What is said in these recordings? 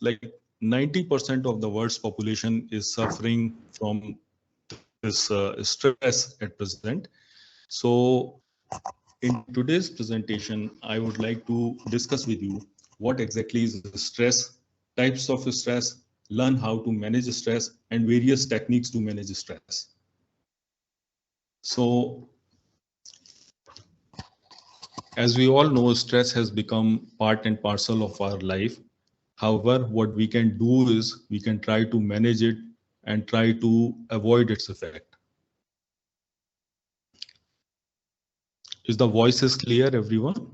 like 90% of the world's population is suffering from this stress at present. So in today's presentation, I would like to discuss with you what exactly is the stress, types of stress, learn how to manage stress, and various techniques to manage stress. So, as we all know, stress has become part and parcel of our life. However, what we can do is we can try to manage it and try to avoid its effect. Is the voice is clear, everyone?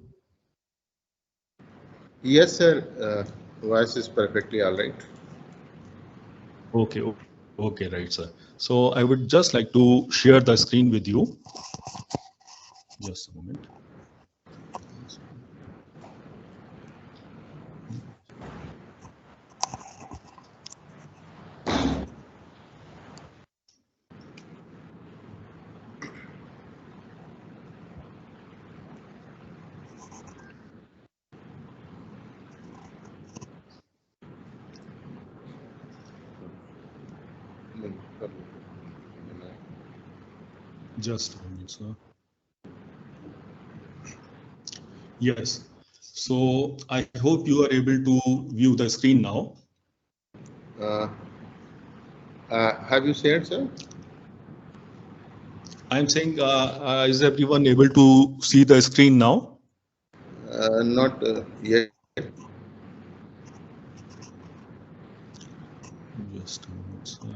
Yes, sir. Voice is perfectly all right. Okay, right, sir. So I would just like to share the screen with you. Just a moment. Just a moment, sir. Yes. So I hope you are able to view the screen now. Have you shared, sir? I'm saying, is everyone able to see the screen now? Not yet. Just a moment, sir.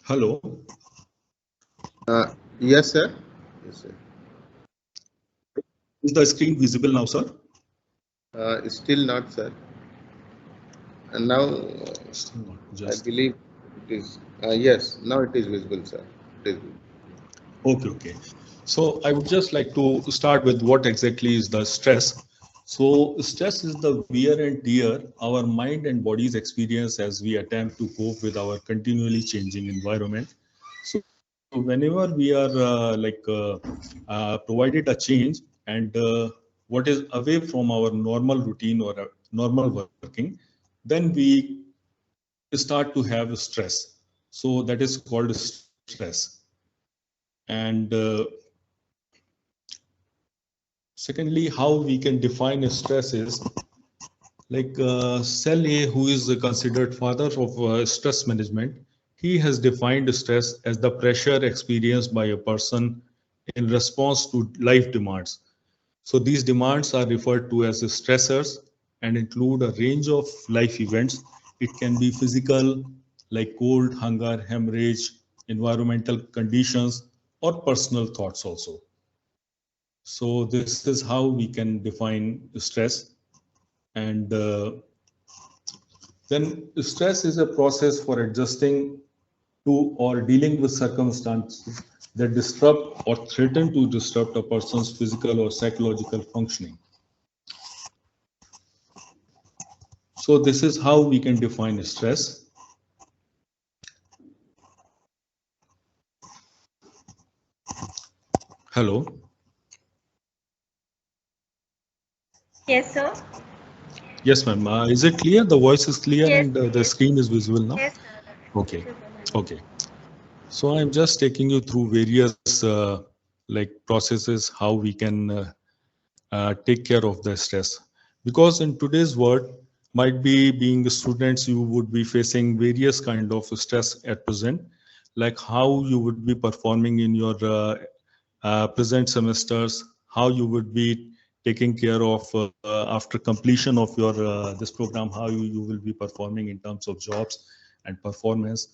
Hello. Yes, sir. Yes, sir. Is the screen visible now, sir? Still not, sir. And now Still not. I Just. believe it is. Yes, now it is visible, sir. It is visible. Okay. So I would just like to start with what exactly is the stress. So stress is the wear and tear our mind and bodies experience as we attempt to cope with our continually changing environment. So whenever we are provided a change and what is away from our normal routine or normal working, then we start to have stress. So that is called stress. And secondly, how we can define stress is like Cell A, who is considered father of stress management. He has defined stress as the pressure experienced by a person in response to life demands. So these demands are referred to as stressors and include a range of life events. It can be physical, like cold, hunger, hemorrhage, environmental conditions, or personal thoughts also. So this is how we can define stress. And then stress is a process for adjusting to or dealing with circumstances that disrupt or threaten to disrupt a person's physical or psychological functioning. So this is how we can define stress. Hello. Yes, sir. Yes, ma'am. Is it clear? The voice is clear Yes, and sir. the screen is visible now? Yes, sir. Okay. Okay. So I'm just taking you through various like processes how we can take care of the stress, because in today's world, might be being students, you would be facing various kind of stress at present, like how you would be performing in your present semesters, how you would be taking care of after completion of your this program, how you will be performing in terms of jobs and performance.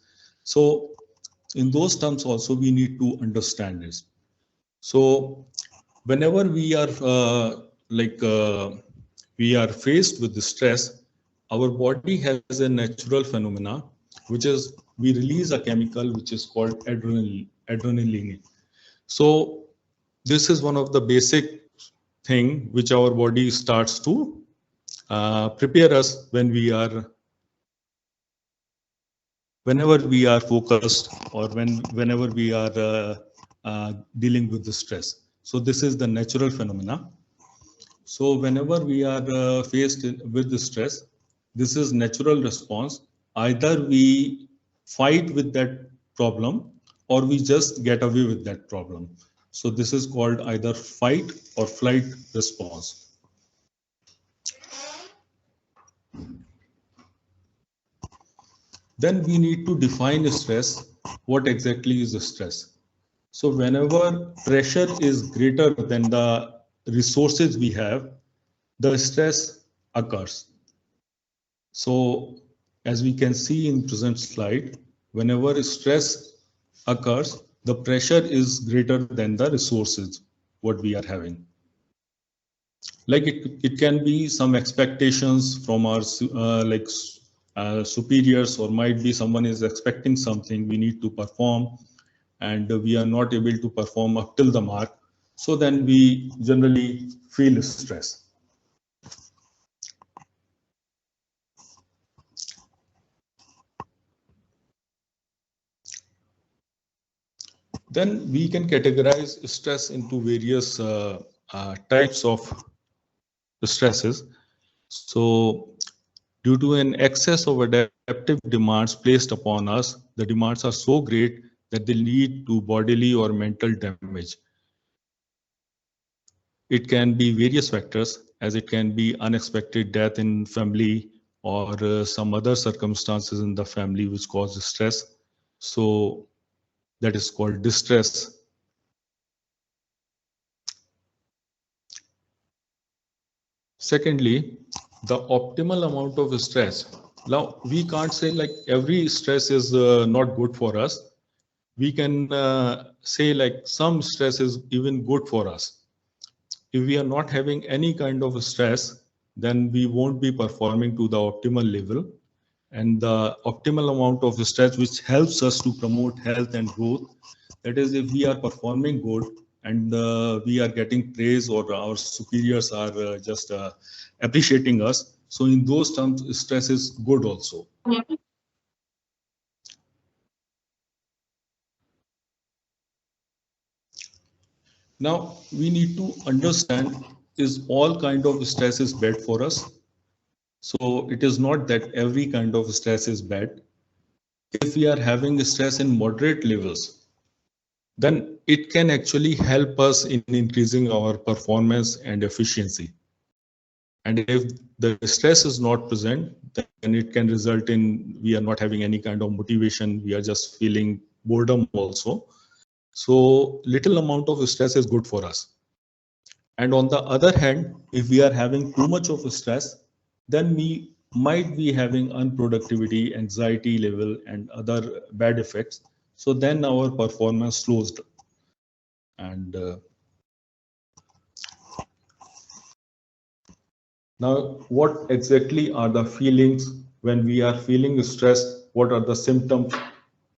So in those terms also we need to understand this. So whenever we are we are faced with the stress, our body has a natural phenomena, which is we release a chemical which is called adrenaline. So this is one of the basic thing which our body starts to prepare us whenever we are focused, or whenever we are dealing with the stress. So this is the natural phenomena. So whenever we are faced with the stress, this is natural response. Either we fight with that problem or we just get away with that problem. So this is called either fight or flight response. Then we need to define stress. What exactly is the stress? So whenever pressure is greater than the resources we have, the stress occurs. So as we can see in present slide, whenever stress occurs, the pressure is greater than the resources what we are having. Like it can be some expectations from our superiors, or might be someone is expecting something we need to perform, and we are not able to perform up till the mark. So then we generally feel stress. Then we can categorize stress into various types of stresses. So due to an excess of adaptive demands placed upon us, the demands are so great that they lead to bodily or mental damage. It can be various factors, as it can be unexpected death in family, or some other circumstances in the family which cause stress. So that is called distress. Secondly, the optimal amount of stress. Now, we can't say like every stress is not good for us. We can say like some stress is even good for us. If we are not having any kind of stress, then we won't be performing to the optimal level. And the optimal amount of stress which helps us to promote health and growth, that is if we are performing good and we are getting praise, or our superiors are just appreciating us. So in those terms, stress is good also. Now we need to understand, is all kind of stress is bad for us? So it is not that every kind of stress is bad. If we are having stress in moderate levels, then it can actually help us in increasing our performance and efficiency. And if the stress is not present, then it can result in we are not having any kind of motivation. We are just feeling boredom also. So little amount of stress is good for us. And on the other hand, if we are having too much of stress, then we might be having unproductivity, anxiety level, and other bad effects. So then our performance slows down. And now, what exactly are the feelings when we are feeling stressed? What are the symptoms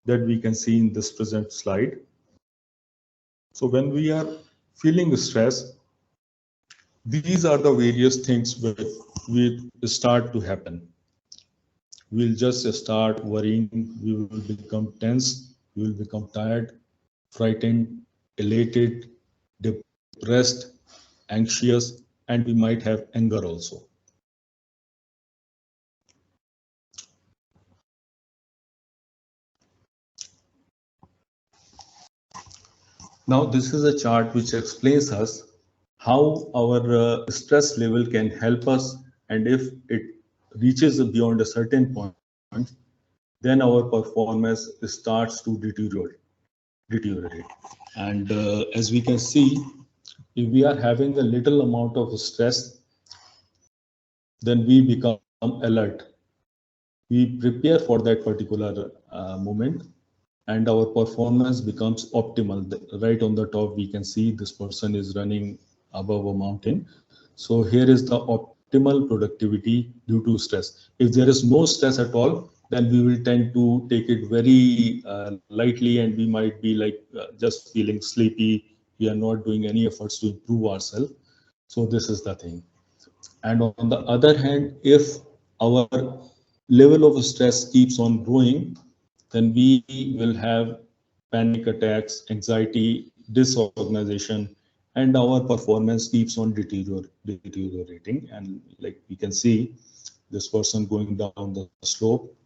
that we can see in this present slide? So when we are feeling stress, these are the various things which will start to happen. We'll just start worrying, we will become tense, we will become tired, frightened, elated, depressed, anxious, and we might have anger also. Now, this is a chart which explains us how our stress level can help us, and if it reaches beyond a certain point, then our performance starts to deteriorate. And as we can see, if we are having a little amount of stress, then we become alert. We prepare for that particular moment, and our performance becomes optimal. Right on the top, we can see this person is running above a mountain. So here is the optimal productivity due to stress. If there is no stress at all, then we will tend to take it very lightly, and we might be like just feeling sleepy. We are not doing any efforts to improve ourselves. So this is the thing. And on the other hand, if our level of stress keeps on growing, then we will have panic attacks, anxiety, disorganization, and our performance keeps on deteriorating. And like we can see, this person going down the slope.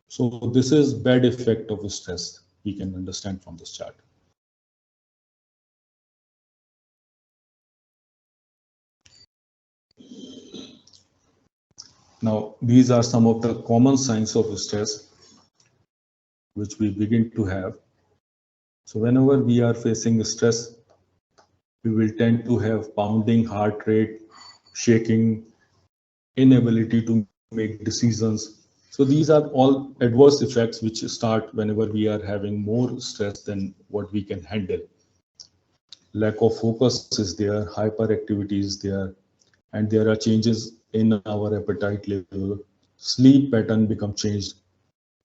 So this is bad effect of stress. We can understand from this chart. Now, these are some of the common signs of stress which we begin to have. So whenever we are facing stress, we will tend to have pounding heart rate, shaking, inability to make decisions. So these are all adverse effects which start whenever we are having more stress than what we can handle. Lack of focus is there, hyperactivity is there, and there are changes in our appetite level, sleep pattern become changed,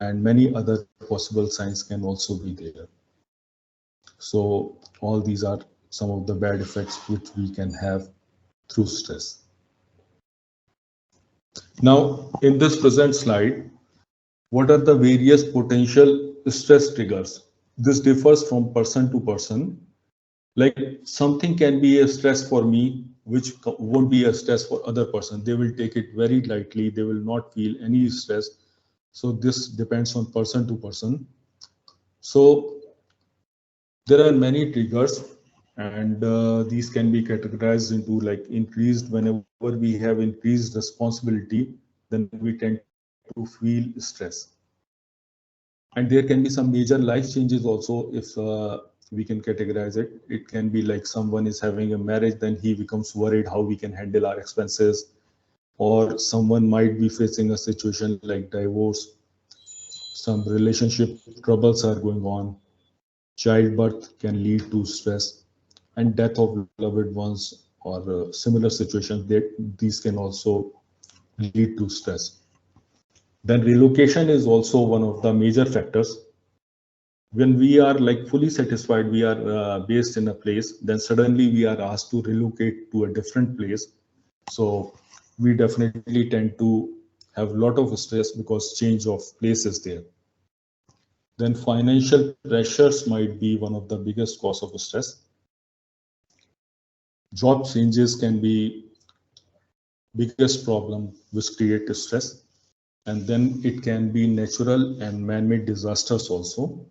and many other possible signs can also be there. So all these are some of the bad effects which we can have through stress. Now, in this present slide, what are the various potential stress triggers? This differs from person to person. Like something can be a stress for me, which won't be a stress for other person. They will take it very lightly. They will not feel any stress. So this depends on person to person. So there are many triggers, and these can be categorized into like increased. Whenever we have increased responsibility, then we tend to feel stress. And there can be some major life changes also if we can categorize it. It can be like someone is having a marriage, then he becomes worried how we can handle our expenses, or someone might be facing a situation like divorce, some relationship troubles are going on, childbirth can lead to stress, and death of loved ones or similar situations, that these can also lead to stress. Then relocation is also one of the major factors. When we are like fully satisfied, we are based in a place, then suddenly we are asked to relocate to a different place. So we definitely tend to have a lot of stress because change of place is there. Then financial pressures might be one of the biggest cause of stress. Job changes can be biggest problem which create stress. And then it can be natural and man-made disasters also.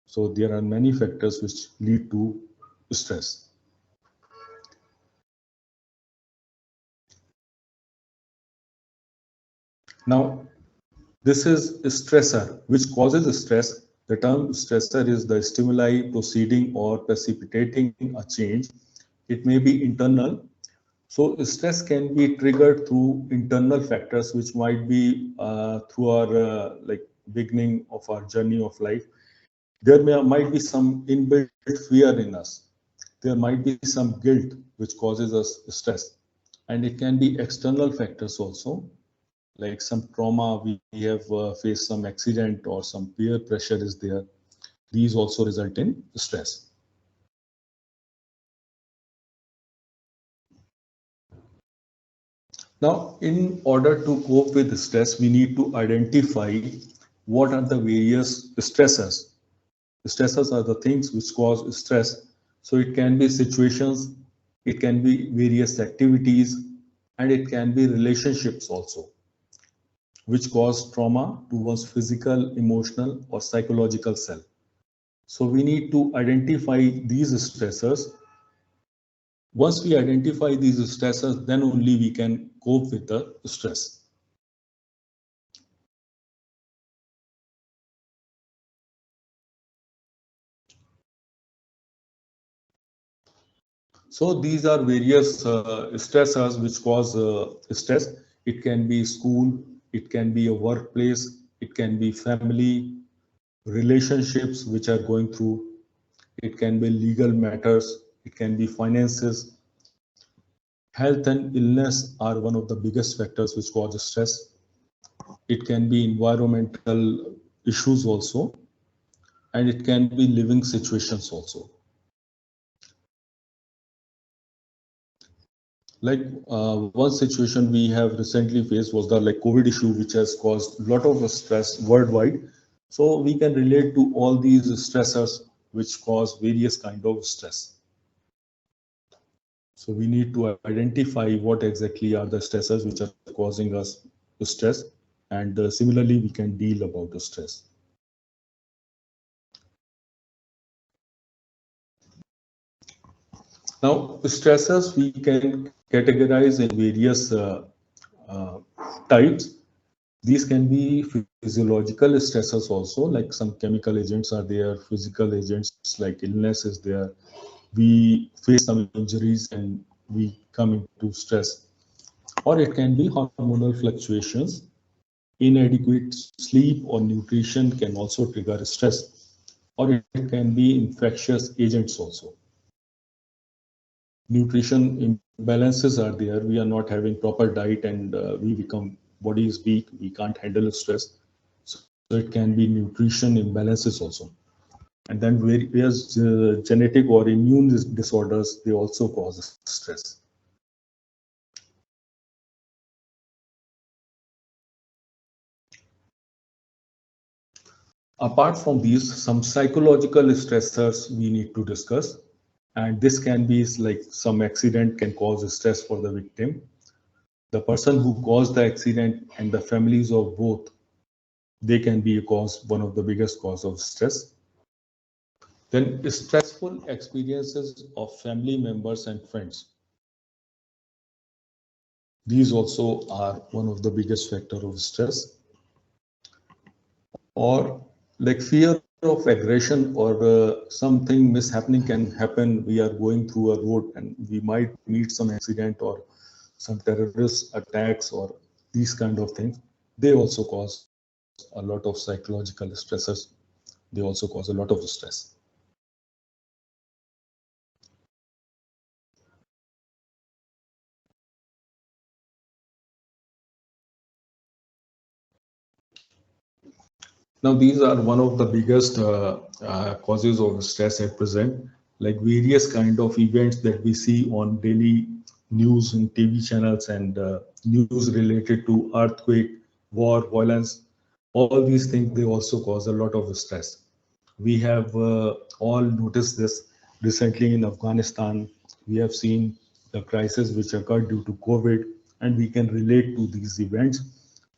So there are many factors which lead to stress. Now, this is a stressor which causes stress. The term stressor is the stimuli proceeding or precipitating a change. It may be internal. So stress can be triggered through internal factors, which might be through our like beginning of our journey of life. There might be some inbuilt fear in us. There might be some guilt which causes us stress. And it can be external factors also, like some trauma, we have faced some accident or some peer pressure is there. These also result in stress. Now, in order to cope with stress, we need to identify what are the various stressors. Stressors are the things which cause stress. So it can be situations, it can be various activities, and it can be relationships also, which cause trauma to one's physical, emotional, or psychological self. So we need to identify these stressors. Once we identify these stressors, then only we can cope with the stress. So these are various stressors which cause stress. It can be school, it can be a workplace, it can be family, relationships which are going through, it can be legal matters, it can be finances. Health and illness are one of the biggest factors which cause stress. It can be environmental issues also, and it can be living situations also. Like one situation we have recently faced was the COVID issue, which has caused a lot of stress worldwide. So we can relate to all these stressors which cause various kind of stress. So we need to identify what exactly are the stressors which are causing us to stress, and similarly we can deal about the stress. Now, stressors we can categorize in various uh, types. These can be physiological stressors also, like some chemical agents are there, physical agents like illness is there. We face some injuries and we come into stress. Or it can be hormonal fluctuations. Inadequate sleep or nutrition can also trigger stress. Or it can be infectious agents also. Nutrition imbalances are there. We are not having proper diet and we become, body is weak, we can't handle stress. So it can be nutrition imbalances also. And then various genetic or immune disorders, they also cause stress. Apart from these, some psychological stressors we need to discuss. And this can be like some accident can cause stress for the victim. The person who caused the accident and the families of both, they can be a cause, one of the biggest cause of stress. Then stressful experiences of family members and friends. These also are one of the biggest factor of stress. Or like fear of aggression or something mishappening can happen. We are going through a road and we might meet some accident or some terrorist attacks or these kind of things. They also cause a lot of psychological stressors. They also cause a lot of stress. Now, these are one of the biggest causes of stress at present, like various kind of events that we see on daily news and TV channels and news related to earthquake, war, violence. All these things, they also cause a lot of stress. We have all noticed this recently in Afghanistan. We have seen the crisis which occurred due to COVID, and we can relate to these events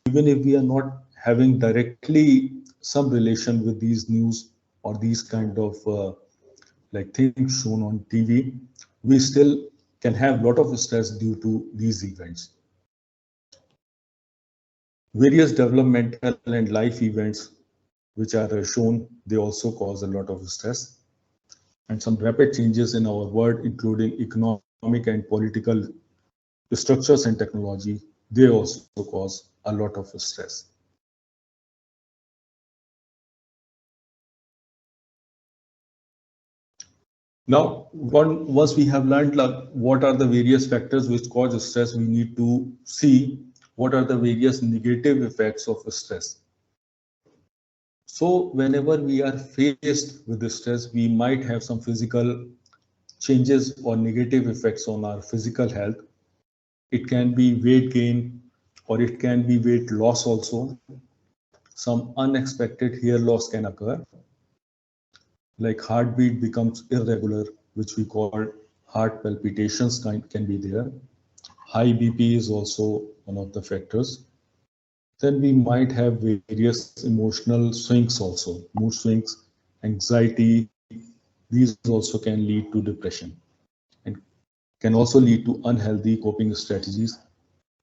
even if we are not having directly some relation with these news or these kind of like things shown on TV, we still can have a lot of stress due to these events. Various developmental and life events which are shown, they also cause a lot of stress. And some rapid changes in our world, including economic and political structures and technology, they also cause a lot of stress. Now, once we have learned like, what are the various factors which cause stress, we need to see what are the various negative effects of stress. So whenever we are faced with the stress, we might have some physical changes or negative effects on our physical health. It can be weight gain or it can be weight loss also. Some unexpected hair loss can occur, like heartbeat becomes irregular, which we call heart palpitations can be there. High BP is also one of the factors. Then we might have various emotional swings also, mood swings, anxiety. These also can lead to depression and can also lead to unhealthy coping strategies.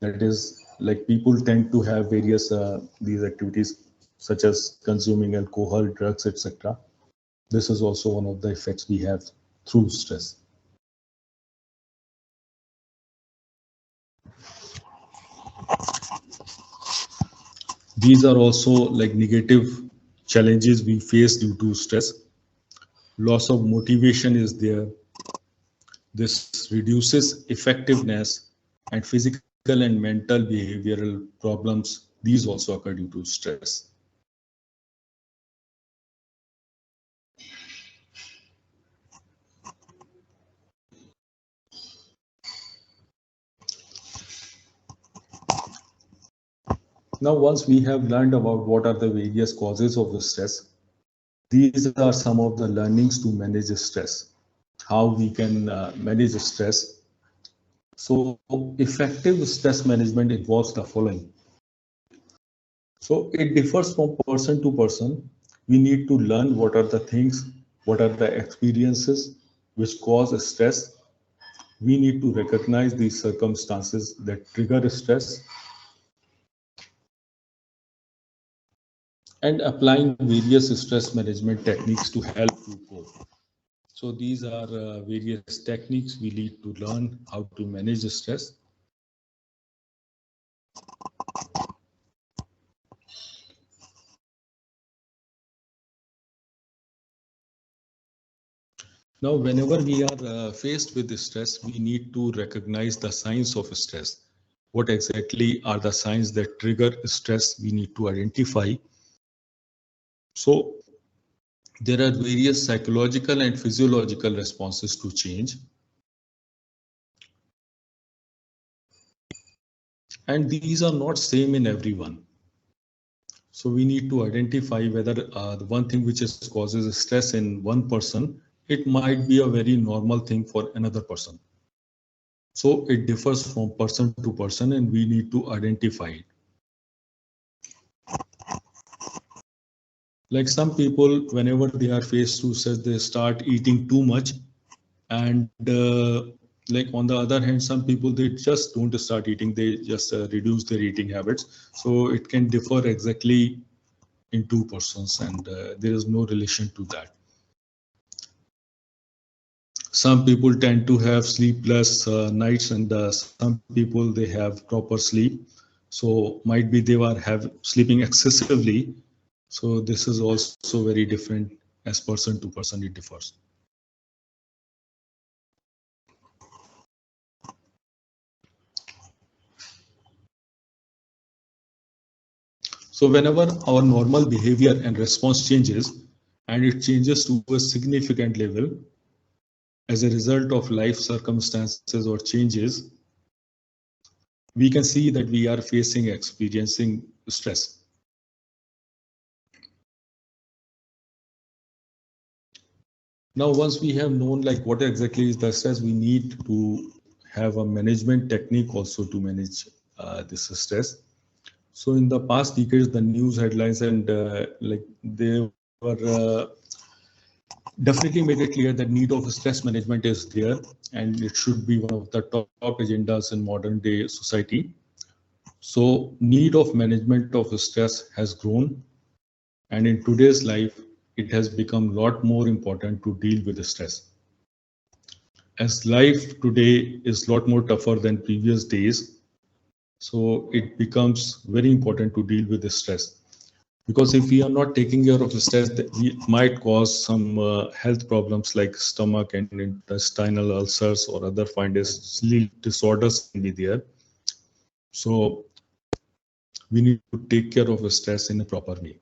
That is, like people tend to have various these activities such as consuming alcohol, drugs, etc. This is also one of the effects we have through stress. These are also like negative challenges we face due to stress. Loss of motivation is there. This reduces effectiveness, and physical and mental behavioral problems, these also occur due to stress. Now, once we have learned about what are the various causes of the stress, these are some of the learnings to manage stress, how we can manage stress. So effective stress management involves the following. So it differs from person to person. We need to learn what are the things, what are the experiences which cause stress. We need to recognize the circumstances that trigger stress and applying various stress management techniques to help you cope. So these are various techniques we need to learn how to manage stress. Now, whenever we are faced with stress, we need to recognize the signs of stress. What exactly are the signs that trigger stress? We need to identify. So there are various psychological and physiological responses to change. And these are not same in everyone. So we need to identify whether the one thing which causes stress in one person, it might be a very normal thing for another person. So it differs from person to person and we need to identify it. Like some people, whenever they are faced to stress, they start eating too much. And like on the other hand, some people, they just don't start eating, they just reduce their eating habits. So it can differ exactly in two persons and there is no relation to that. Some people tend to have sleepless nights and some people, they have proper sleep. So might be they are sleeping excessively. So this is also very different as person to person, it differs. So whenever our normal behavior and response changes, and it changes to a significant level as a result of life circumstances or changes, we can see that we are experiencing stress. Now, once we have known like what exactly is the stress, we need to have a management technique also to manage this stress. So in the past decades, the news headlines and like they were definitely made it clear that need of stress management is there and it should be one of the top agendas in modern day society. So need of management of stress has grown, and in today's life, it has become a lot more important to deal with stress. As life today is a lot more tougher than previous days, so it becomes very important to deal with the stress. Because if we are not taking care of the stress, we might cause some health problems like stomach and intestinal ulcers or other sleep disorders can be there. So we need to take care of the stress in a proper way.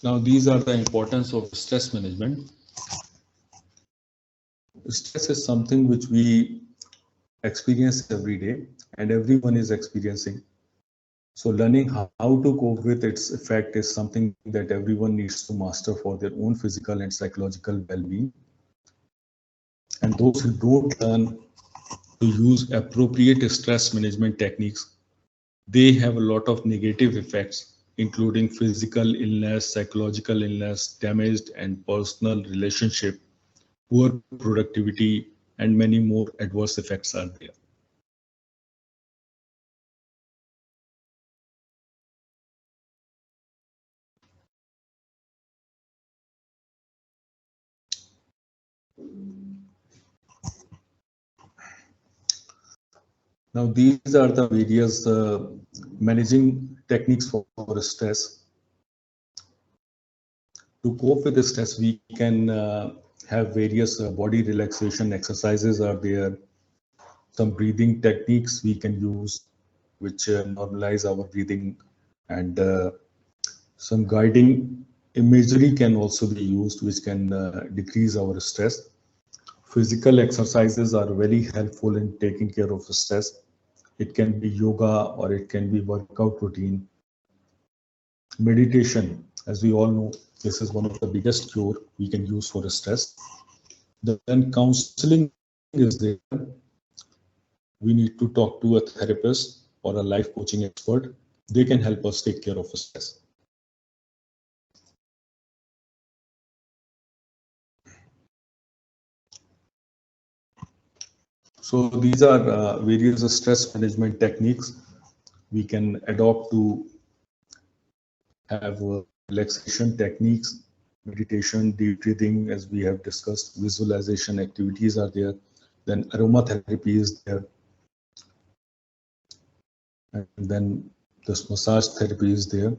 Now, these are the importance of stress management. Stress is something which we experience every day and everyone is experiencing. So learning how to cope with its effect is something that everyone needs to master for their own physical and psychological well-being. And those who don't learn to use appropriate stress management techniques, they have a lot of negative effects, including physical illness, psychological illness, damaged and personal relationship, poor productivity, and many more adverse effects are there. Now, these are the various managing techniques for stress. To cope with the stress, we can have various body relaxation exercises are there. Some breathing techniques we can use, which normalize our breathing, and some guiding imagery can also be used, which can decrease our stress. Physical exercises are very helpful in taking care of stress. It can be yoga or it can be workout routine. Meditation, as we all know, this is one of the biggest cure we can use for stress. Then counseling is there. We need to talk to a therapist or a life coaching expert. They can help us take care of stress. So these are various stress management techniques we can adopt to have relaxation techniques, meditation, deep breathing, as we have discussed, visualization activities are there, then aromatherapy is there, and then this massage therapy is there.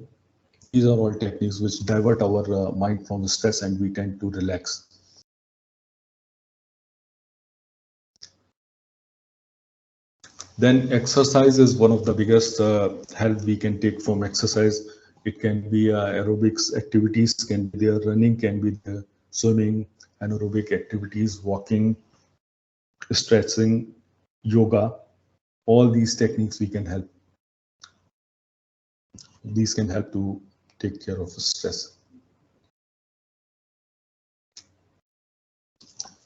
These are all techniques which divert our mind from stress and we tend to relax. Then exercise is one of the biggest help we can take from exercise. It can be aerobics activities, can be there, running, can be there, swimming, anaerobic activities, walking, stretching, yoga. All these techniques we can help. These can help to take care of stress.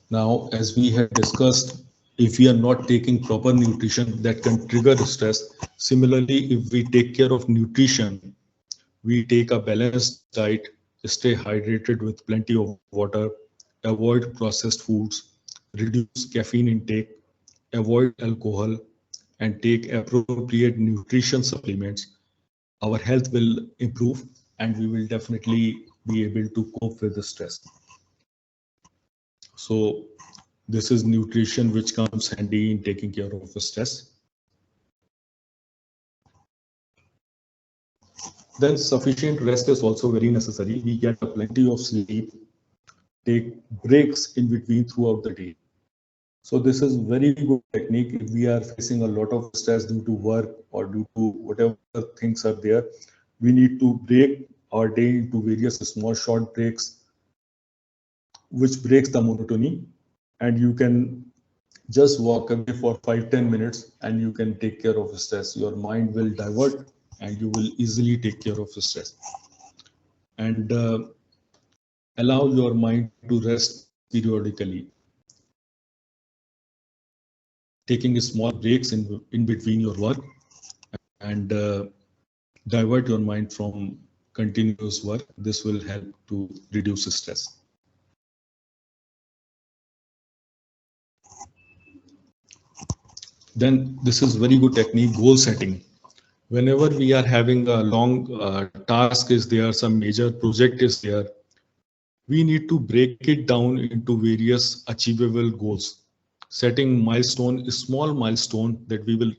Now, as we had discussed, if we are not taking proper nutrition, that can trigger stress. Similarly, if we take care of nutrition, we take a balanced diet, stay hydrated with plenty of water, avoid processed foods, reduce caffeine intake, avoid alcohol, and take appropriate nutrition supplements, our health will improve and we will definitely be able to cope with the stress. So this is nutrition which comes handy in taking care of the stress. Then sufficient rest is also very necessary. We get plenty of sleep, take breaks in between throughout the day. So this is very good technique if we are facing a lot of stress due to work or due to whatever things are there. We need to break our day into various small short breaks, which breaks the monotony, and you can just walk away for 5-10 minutes and you can take care of stress. Your mind will divert and you will easily take care of stress. And allow your mind to rest periodically. Taking small breaks in between your work and divert your mind from continuous work. This will help to reduce stress. Then this is very good technique, goal setting. Whenever we are having a long task is there, some major project is there, we need to break it down into various achievable goals. Setting milestone, a small milestone that we will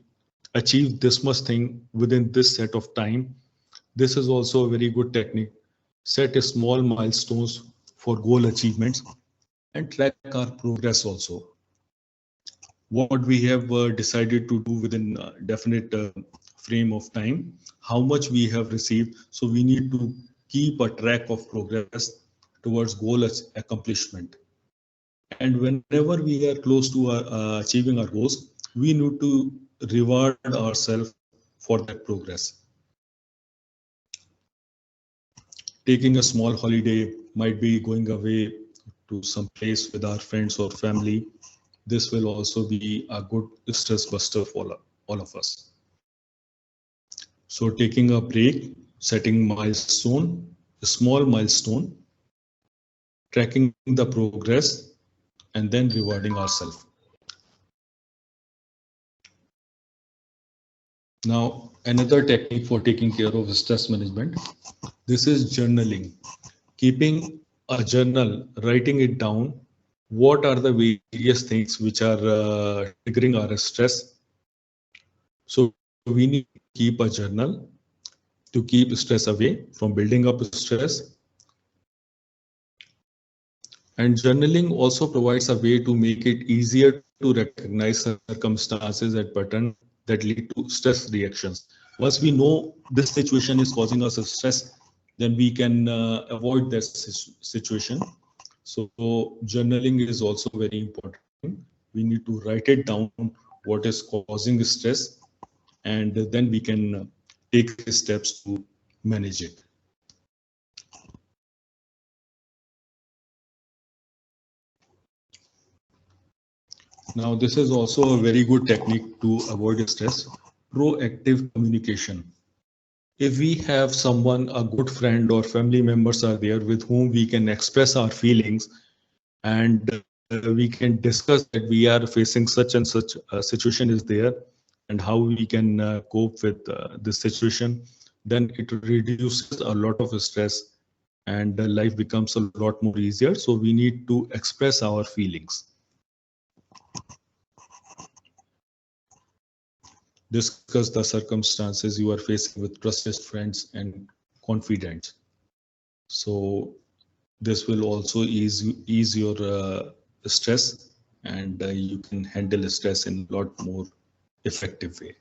achieve this much thing within this set of time. This is also a very good technique. Set a small milestones for goal achievements and track our progress also. What we have decided to do within a definite frame of time, how much we have received. So we need to keep a track of progress towards goal accomplishment. And whenever we are close to achieving our goals, we need to reward ourselves for that progress. Taking a small holiday, might be going away to some place with our friends or family. This will also be a good stress buster for all of us. So taking a break, setting milestone, a small milestone, tracking the progress, and then rewarding ourselves. Now, another technique for taking care of stress management, this is journaling. Keeping a journal, writing it down what are the various things which are triggering our stress. So we need to keep a journal to keep stress away from building up stress. And journaling also provides a way to make it easier to recognize circumstances and patterns that lead to stress reactions. Once we know this situation is causing us a stress, then we can avoid this situation. So journaling is also very important. We need to write it down what is causing stress, and then we can take steps to manage it. Now, this is also a very good technique to avoid stress, proactive communication. If we have someone, a good friend or family members are there with whom we can express our feelings, and we can discuss that we are facing such and such a situation is there and how we can cope with this situation, then it reduces a lot of stress, and life becomes a lot more easier. So we need to express our feelings. Discuss the circumstances you are facing with trusted friends and confidants. So this will also ease your stress, and you can handle stress in a lot more effective way.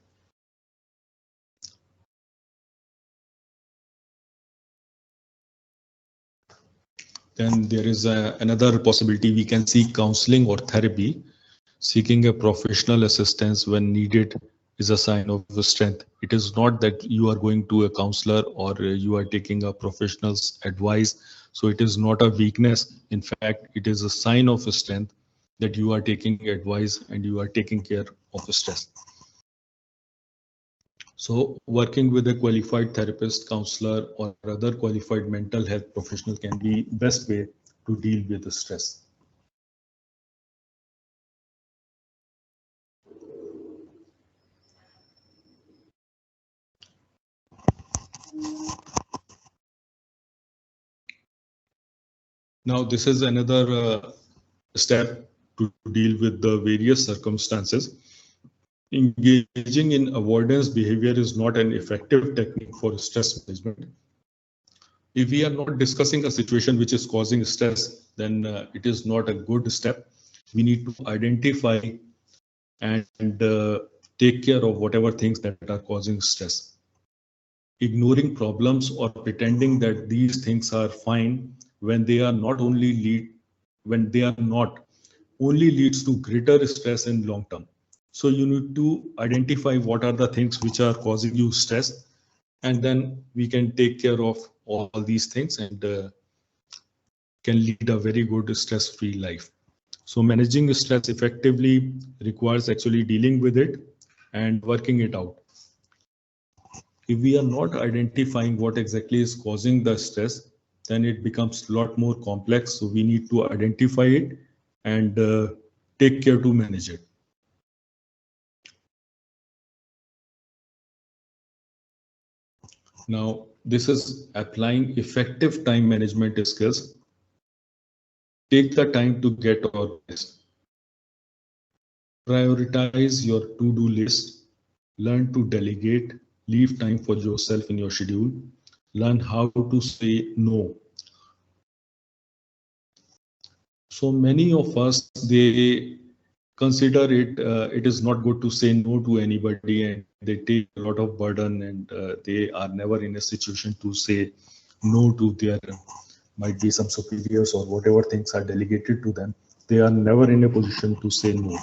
Then there is another possibility. We can seek counseling or therapy. Seeking a professional assistance when needed is a sign of strength. It is not that you are going to a counselor or you are taking a professional's advice. So it is not a weakness. In fact, it is a sign of strength that you are taking advice and you are taking care of stress. So working with a qualified therapist, counselor, or other qualified mental health professional can be best way to deal with the stress. Now, this is another step to deal with the various circumstances. Engaging in avoidance behavior is not an effective technique for stress management. If we are not discussing a situation which is causing stress, then it is not a good step. We need to identify and take care of whatever things that are causing stress. Ignoring problems or pretending that these things are fine when they are not only leads to greater stress in long term. So you need to identify what are the things which are causing you stress, and then we can take care of all these things and can lead a very good stress-free life. So managing stress effectively requires actually dealing with it and working it out. If we are not identifying what exactly is causing the stress, then it becomes a lot more complex. So we need to identify it and take care to manage it. Now, this is applying effective time management skills. Take the time to get organized. Prioritize your to-do list. Learn to delegate. Leave time for yourself in your schedule. Learn how to say no. So many of us, they consider it is not good to say no to anybody, and they take a lot of burden, and they are never in a situation to say no to their might be some superiors or whatever things are delegated to them. They are never in a position to say no.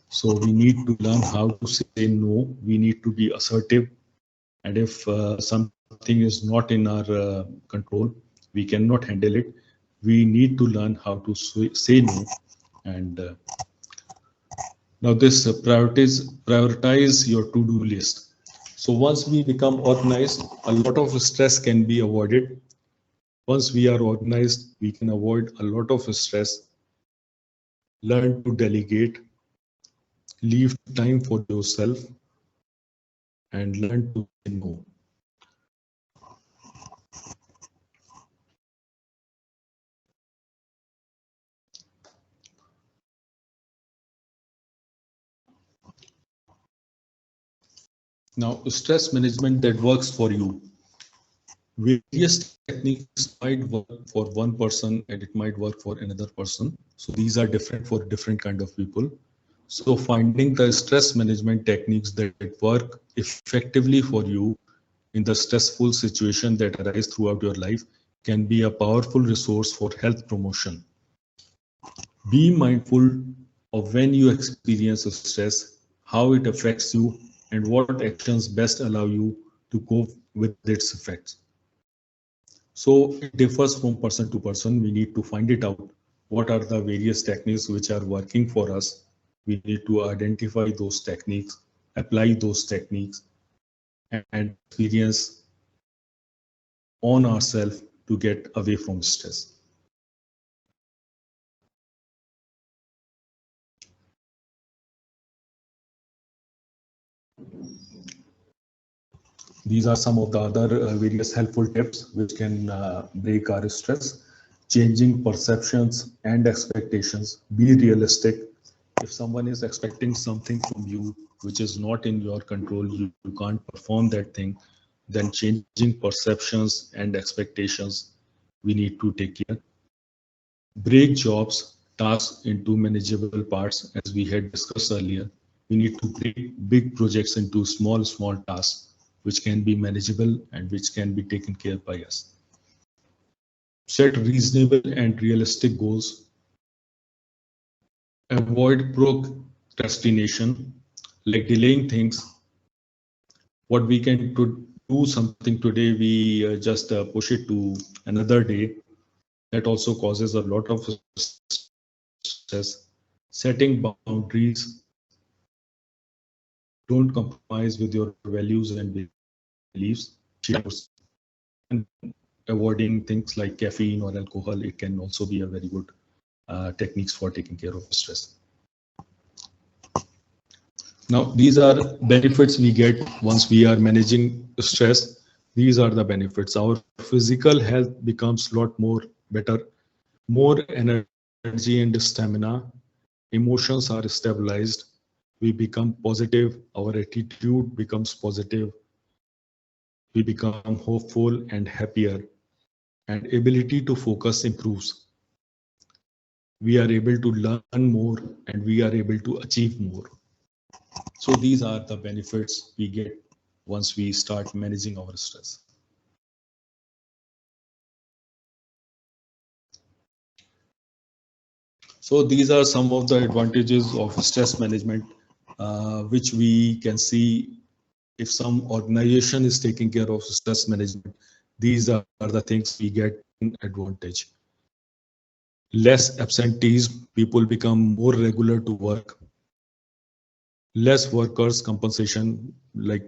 So we need to learn how to say no. We need to be assertive, and if something is not in our control, we cannot handle it. We need to learn how to say no. And now this prioritize your to-do list. So once we become organized, a lot of stress can be avoided. Once we are organized, we can avoid a lot of stress. Learn to delegate, leave time for yourself, and learn to say no. Now, stress management that works for you. Various techniques might work for one person and it might work for another person. So these are different for different kind of people. So finding the stress management techniques that work effectively for you in the stressful situation that arise throughout your life can be a powerful resource for health promotion. Be mindful of when you experience stress, how it affects you, and what actions best allow you to cope with its effects. So it differs from person to person. We need to find it out. What are the various techniques which are working for us? We need to identify those techniques, apply those techniques, and experience on ourselves to get away from stress. These are some of the other various helpful tips which can break our stress. Changing perceptions and expectations. Be realistic. If someone is expecting something from you which is not in your control, you can't perform that thing, then changing perceptions and expectations, we need to take care. Break jobs, tasks into manageable parts, as we had discussed earlier. We need to break big projects into small tasks, which can be manageable and which can be taken care by us. Set reasonable and realistic goals. Avoid procrastination, like delaying things. What we can do something today, we just push it to another day. That also causes a lot of stress. Setting boundaries. Don't compromise with your values and beliefs. And avoiding things like caffeine or alcohol, it can also be a very good techniques for taking care of stress. Now, these are benefits we get once we are managing stress. These are the benefits. Our physical health becomes a lot more better, more energy and stamina. Emotions are stabilized. We become positive. Our attitude becomes positive. We become hopeful and happier, and ability to focus improves. We are able to learn more and we are able to achieve more. So these are the benefits we get once we start managing our stress. So these are some of the advantages of stress management, which we can see if some organization is taking care of stress management. These are the things we get in advantage. Less absentees, people become more regular to work. Less workers compensation, like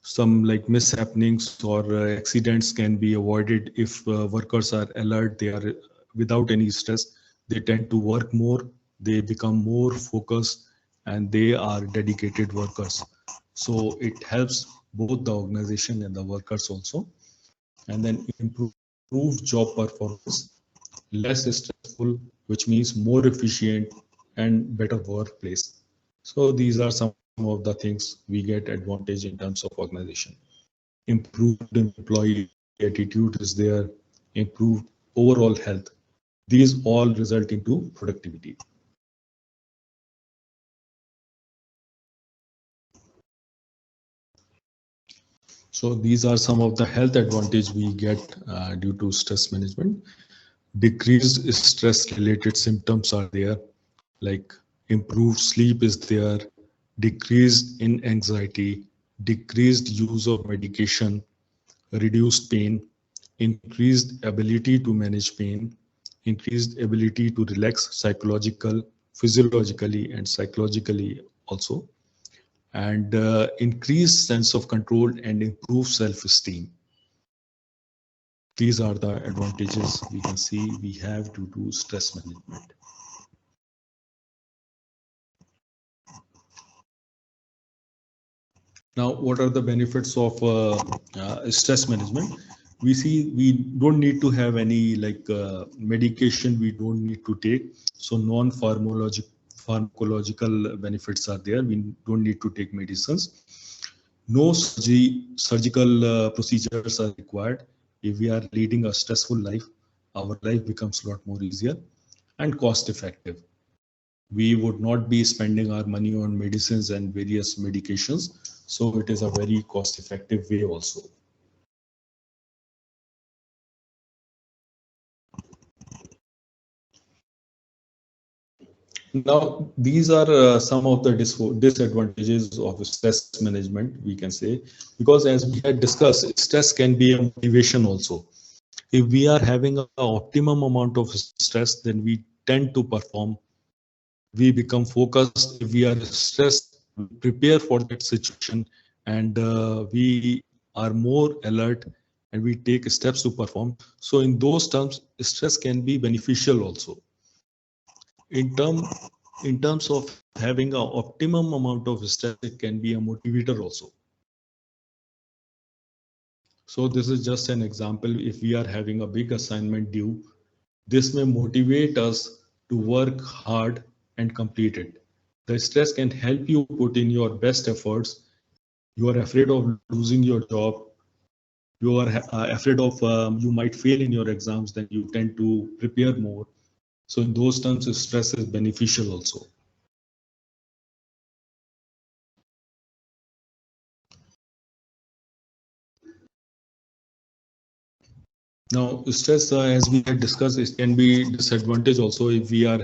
some like mishappenings or accidents can be avoided if workers are alert, they are without any stress, they tend to work more, they become more focused, and they are dedicated workers. So it helps both the organization and the workers also. And then improved job performance, less stressful, which means more efficient and better workplace. So these are some of the things we get advantage in terms of organization. Improved employee attitude is there, improved overall health. These all result into productivity. So these are some of the health advantage we get due to stress management. Decreased stress related symptoms are there, like improved sleep is there, decreased in anxiety, decreased use of medication, reduced pain, increased ability to manage pain, increased ability to relax physiologically and psychologically also, and increased sense of control and improved self-esteem. These are the advantages we can see we have due to stress management. Now, what are the benefits of stress management? We see we don't need to have any like medication, we don't need to take. So non-pharmacological benefits are there. We don't need to take medicines. No surgical procedures are required. If we are leading a stressful life, our life becomes a lot more easier and cost effective. We would not be spending our money on medicines and various medications. So it is a very cost effective way also. Now, these are some of the disadvantages of stress management, we can say, because as we had discussed, stress can be a motivation also. If we are having an optimum amount of stress, then we tend to perform. We become focused. If we are stressed, we prepare for that situation, and we are more alert, and we take steps to perform. So in those terms, stress can be beneficial also. In term in terms of having an optimum amount of stress, it can be a motivator also. So this is just an example. If we are having a big assignment due, this may motivate us to work hard and complete it. The stress can help you put in your best efforts. You are afraid of losing your job. You are afraid of you might fail in your exams, then you tend to prepare more. So in those terms, stress is beneficial also. Now, stress, as we had discussed, it can be disadvantage also. If we are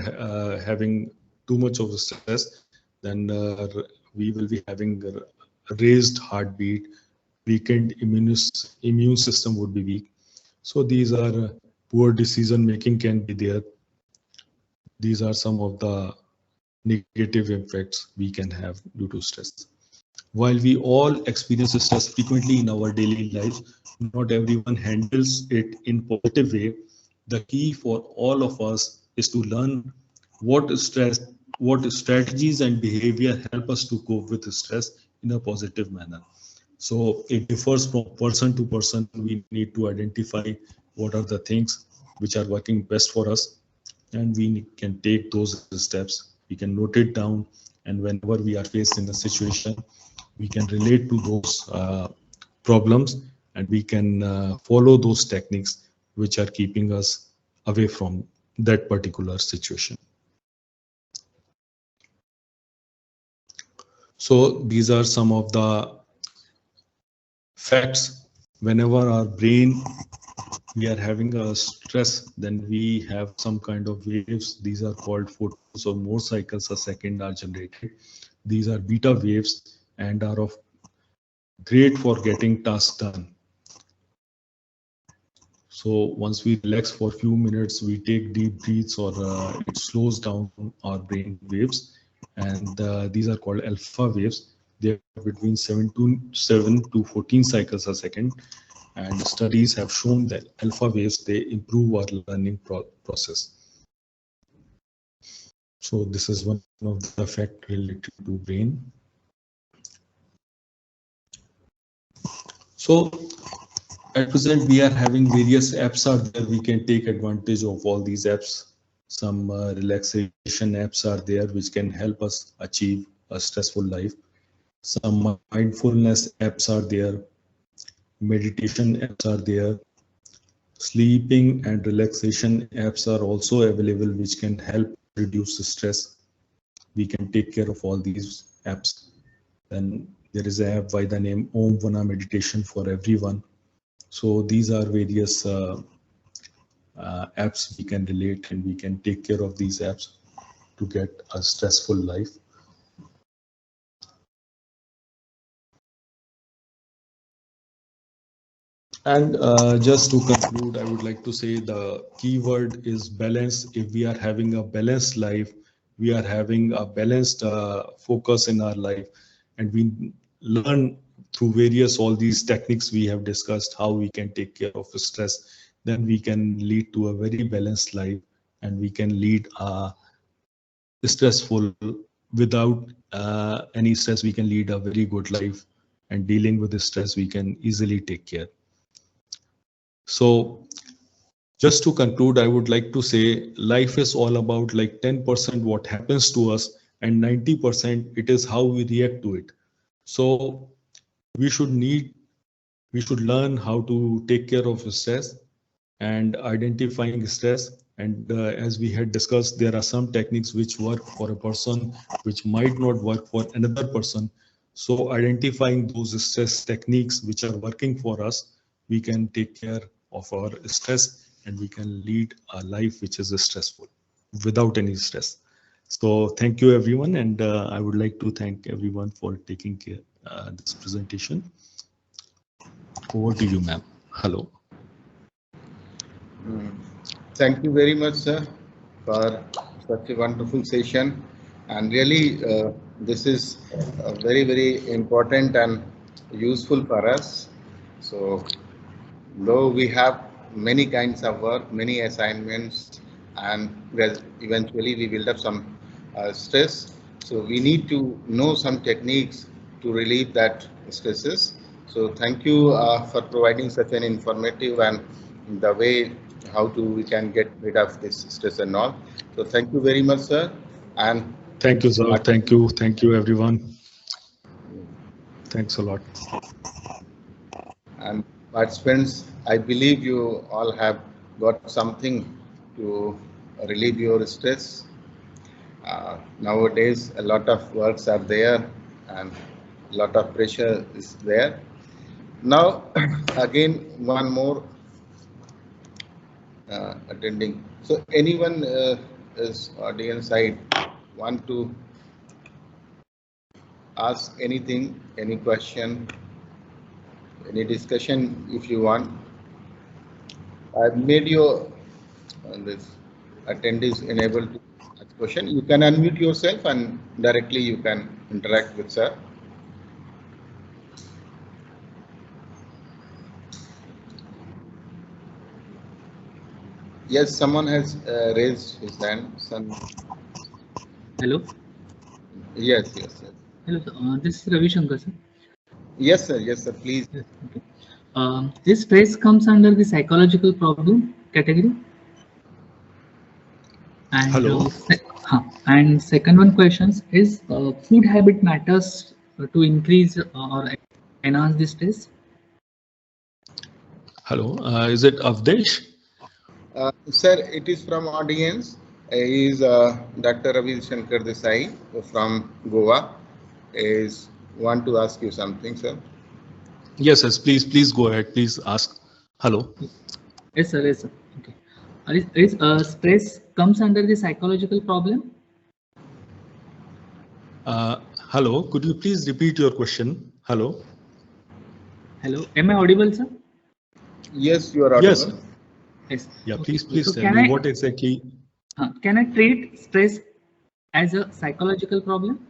having too much of stress, then we will be having a raised heartbeat, weakened immune system would be weak. So these are poor decision making can be there. These are some of the negative effects we can have due to stress. While we all experience stress frequently in our daily life, not everyone handles it in positive way. The key for all of us is to learn what stress, what strategies and behavior help us to cope with stress in a positive manner. So it differs from person to person. We need to identify what are the things which are working best for us, and we can take those steps. We can note it down, and whenever we are faced in a situation, we can relate to those problems, and we can follow those techniques which are keeping us away from that particular situation. So these are some of the facts. Whenever our brain, we are having a stress, then we have some kind of waves. These are called photons or more cycles a second are generated. These are beta waves and are of great for getting tasks done. So once we relax for a few minutes, we take deep breaths, or it slows down our brain waves, and these are called alpha waves. They are between 7 to 14 cycles a second, and studies have shown that alpha waves, they improve our learning process. So this is one of the facts related to brain. So at present, we are having various apps are there. We can take advantage of all these apps. Some relaxation apps are there which can help us achieve a stressful life. Some mindfulness apps are there. Meditation apps are there. Sleeping and relaxation apps are also available which can help reduce the stress. We can take care of all these apps. Then there is an app by the name Om Vana Meditation for everyone. So these are various apps we can relate, and we can take care of these apps to get a stressful life. And just to conclude, I would like to say the keyword is balance. If we are having a balanced life, we are having a balanced focus in our life, and we learn through various all these techniques we have discussed how we can take care of stress, then we can lead to a very balanced life, and we can lead a stressful without any stress. We can lead a very good life, and dealing with the stress we can easily take care. So just to conclude, I would like to say life is all about like 10% what happens to us, and 90% it is how we react to it. So we should learn how to take care of stress and identifying stress. And as we had discussed, there are some techniques which work for a person which might not work for another person. So identifying those stress techniques which are working for us, we can take care of our stress and we can lead a life which is stressful without any stress. So thank you everyone, and I would like to thank everyone for taking care this presentation. Over to you, ma'am. Hello. Thank you very much, sir, for such a wonderful session. And really, this is very, very important and useful for us. So, though we have many kinds of work, many assignments, and eventually we build up some stress. So, we need to know some techniques to relieve that stresses. So, thank you for providing such an informative and the way how to we can get rid of this stress and all. So thank you very much, sir. And thank you, sir. Thank you, everyone. Thanks a lot. And participants, I believe you all have got something to relieve your stress. Nowadays, a lot of works are there and a lot of pressure is there. Now, again, one more attending. So anyone is audience side want to ask anything, any question, any discussion if you want. I've made your this attendees enable to ask question. You can unmute yourself and directly you can interact with sir. Yes, someone has raised his hand. Hello. Yes, yes, sir. Hello, sir. This is Ravi Shankar, sir. Yes, sir. Yes, sir. Please. Yes, okay. This stress comes under the psychological problem category. And, hello. And second one questions is food habit matters to increase or enhance the stress. Hello, is it Avdesh? Sir, it is from audience. He is Dr. Ravi Shankar Desai from Goa. Is want to ask you something, sir? Yes, yes. Please go ahead. Please ask. Hello. Yes, sir. Yes, sir. Okay. Is stress comes under the psychological problem? Hello. Could you please repeat your question? Hello. Hello. Am I audible, sir? Yes, you are audible. Yes. Yes. Yeah. Okay. Please So tell me what exactly. Can I treat stress as a psychological problem?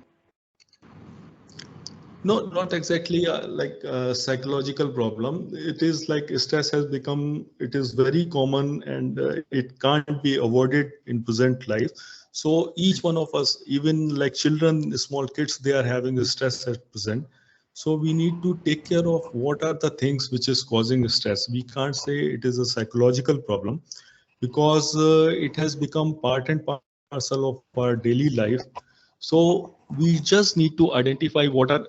No, not exactly like a psychological problem. It is like stress has become, it is very common and it can't be avoided in present life. So each one of us, even like children, small kids, they are having stress at present. So we need to take care of what are the things which is causing stress. We can't say it is a psychological problem because it has become part and parcel of our daily life. So we just need to identify what are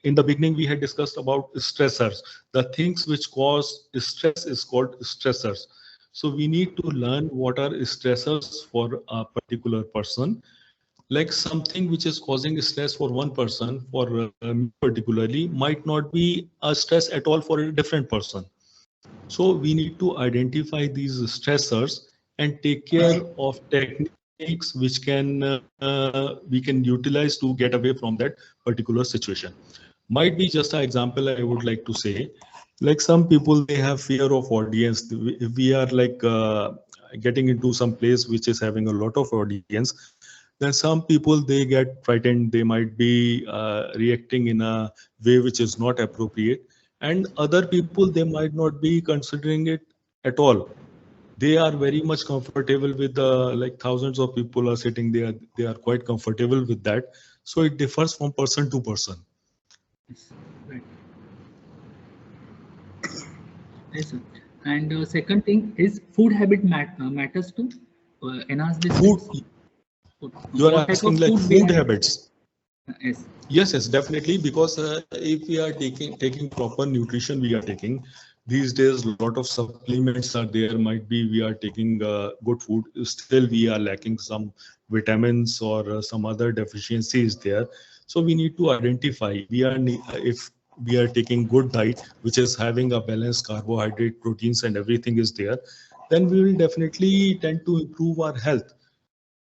in the beginning we had discussed about stressors. The things which cause stress is called stressors. So we need to learn what are stressors for a particular person. Like something which is causing stress for one person, for me particularly, might not be a stress at all for a different person. So we need to identify these stressors and take care of techniques which we can utilize to get away from that particular situation. Might be just an example I would like to say, like some people, they have fear of audience. If we are like getting into some place which is having a lot of audience, then some people, they get frightened. They might be reacting in a way which is not appropriate, and other people, they might not be considering it at all. They are very much comfortable with the like thousands of people are sitting there. They are quite comfortable with that. So it differs from person to person. Yes, right. Yes, sir. And second thing is food habit matters to enhance this Food. stress. You are What type asking of like food we food have? habits. Yes. Yes, definitely. Because if we are taking proper nutrition, we are taking these days. A lot of supplements are there. Might be we are taking good food. Still, we are lacking some vitamins or some other deficiencies there. So we need to identify. If we are taking good diet, which is having a balanced carbohydrate, proteins, and everything is there, then we will definitely tend to improve our health.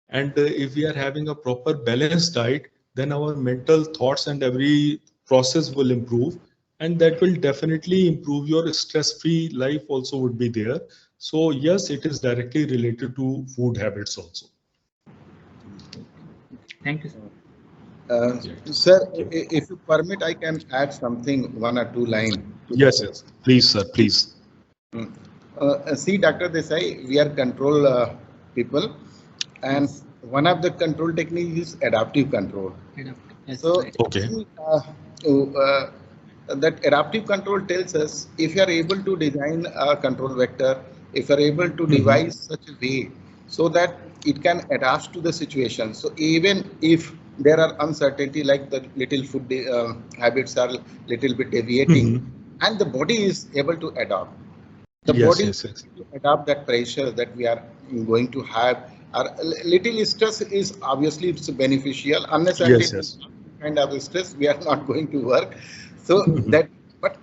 And if we are having a proper balanced diet, then our mental thoughts and every process will improve. And that will definitely improve your stress-free life also would be there. So yes, it is directly related to food habits also. Thank you, sir. Sir, Yeah. if you permit, I can add something, one or two line to Yes, this. yes. Please, sir, please. See, Dr. Desai, we are control people, and Yes. one of the control techniques is adaptive control. Adaptive. Yes, So, right. Okay. that adaptive control tells us if you are able to design a control vector, if you are able to devise such a way so that it can adapt to the situation. So even if there are uncertainty, like the little food habits are little bit deviating, and the body is able to adapt. The Yes, body yes, yes. to adapt that pressure that we are going to have. Our little stress is obviously it's beneficial. Unless and Yes, until yes. kind of stress, we are not going to work. So that, but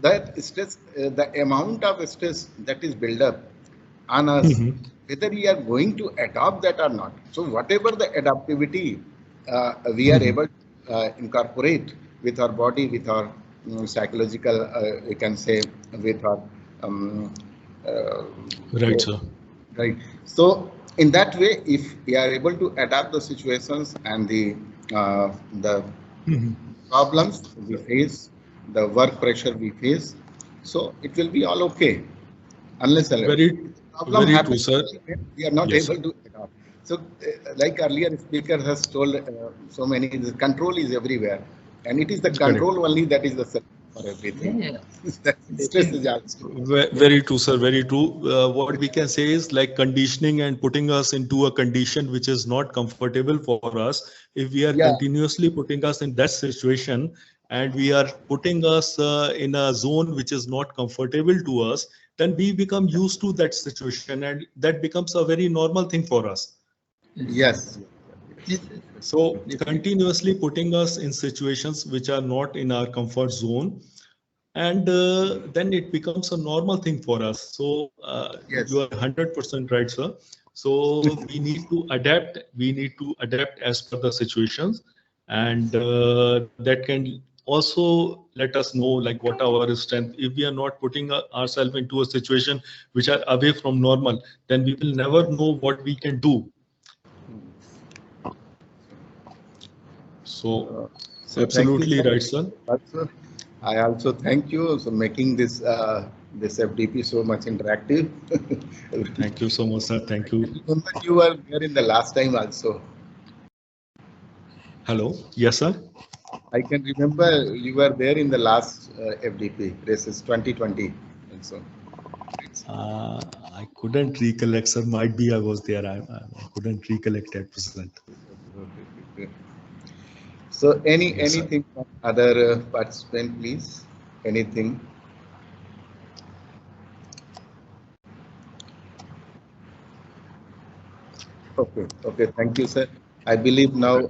that stress, the amount of stress that is built up on us, whether we are going to adopt that or not. So whatever the adaptivity we are able to incorporate with our body, with our psychological, you can say, with our um, uh, Right, sir. right. So in that way, if we are able to adapt the situations and the problems we face, the work pressure we face, so it will be all okay. Unless Very, problem very true, happens, sir. we are not Yes, able sir. to adopt. So, like earlier speaker has told, so many, the control is everywhere, and it is the Correct. control only that is the solution for everything. Yeah, That stress is definitely. also. Very true, sir. Very true. What we can say is like conditioning and putting us into a condition which is not comfortable for us. If we are Yeah. continuously putting us in that situation and we are putting us in a zone which is not comfortable to us, then we become used to that situation and that becomes a very normal thing for us. Yes. Yes, yes, So yes. continuously putting us in situations which are not in our comfort zone, and then it becomes a normal thing for us. So you Yes. are 100% right, sir. So we need to adapt. We need to adapt as per the situations, and that can also let us know like what our strength. If we are not putting ourselves into a situation which are away from normal, then we will never know what we can do. So So thank you, absolutely sir. right, sir. Also, I also thank you for making this this FDP so much interactive. Thank you so much, sir. Thank I you. remember you were there in the last time also. Hello. Yes, sir. I can remember you were there in the last FDP races 2020 and so. I couldn't recollect, sir. Might be I was there. I couldn't recollect at present. So Yes, sir. anything from other participant, please? Anything? Okay. Okay. Thank you, sir. I believe now